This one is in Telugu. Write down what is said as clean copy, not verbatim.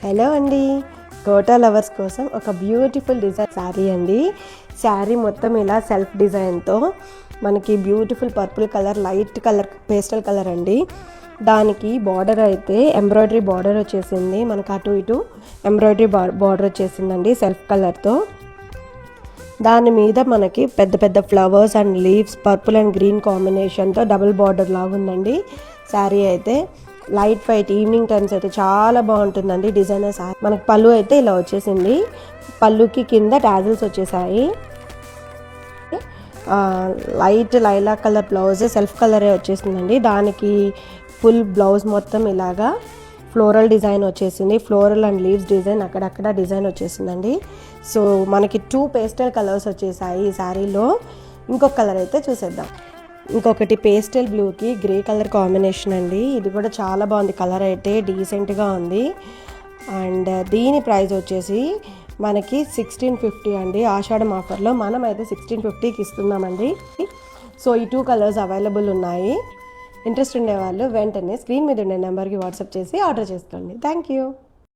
హలో అండి, కోటా లవర్స్ కోసం ఒక బ్యూటిఫుల్ డిజైన్ శారీ అండి. శారీ మొత్తం ఇలా సెల్ఫ్ డిజైన్తో మనకి beautiful purple colour, light colour, pastel colour అండి. దానికి బార్డర్ అయితే ఎంబ్రాయిడరీ బార్డర్ వచ్చేసింది. మనకు అటు ఇటు ఎంబ్రాయిడరీ బార్డర్ వచ్చేసిందండి సెల్ఫ్ కలర్తో. దాని మీద మనకి పెద్ద పెద్ద flowers and leaves, purple and green కాంబినేషన్తో డబుల్ బార్డర్ లాగా ఉందండి శారీ అయితే. లైట్ వైట్ ఈవినింగ్ టైమ్స్ అయితే చాలా బాగుంటుందండి డిజైనర్ శారీ. మనకి పళ్ళు అయితే ఇలా వచ్చేసింది. పళ్ళుకి కింద టాజిల్స్ వచ్చేసాయి. Light Laila colour blouse, self కలరే వచ్చేసిందండి. దానికి ఫుల్ బ్లౌజ్ మొత్తం ఇలాగా ఫ్లోరల్ డిజైన్ వచ్చేసింది. ఫ్లోరల్ అండ్ లీవ్స్ డిజైన్ అక్కడక్కడ డిజైన్ వచ్చేసిందండి. సో మనకి 2 పేస్టల్ కలర్స్ వచ్చేసాయి ఈ శారీలో. ఇంకొక కలర్ అయితే చూసేద్దాం. ఇంకొకటి పేస్టల్ బ్లూకి గ్రే కలర్ కాంబినేషన్ అండి. ఇది కూడా చాలా బాగుంది. కలర్ అయితే డీసెంట్గా ఉంది. అండ్ దీని ప్రైస్ వచ్చేసి మనకి 1650 అండి. ఆషాఢం ఆఫర్లో మనం అయితే 1650కి ఇస్తున్నామండి. సో ఈ 2 కలర్స్ అవైలబుల్ ఉన్నాయి. ఇంట్రెస్ట్ ఉండేవాళ్ళు వెంటనే స్క్రీన్ మీద ఉండే నెంబర్కి వాట్సాప్ చేసి ఆర్డర్ చేసుకోండి. Thank you.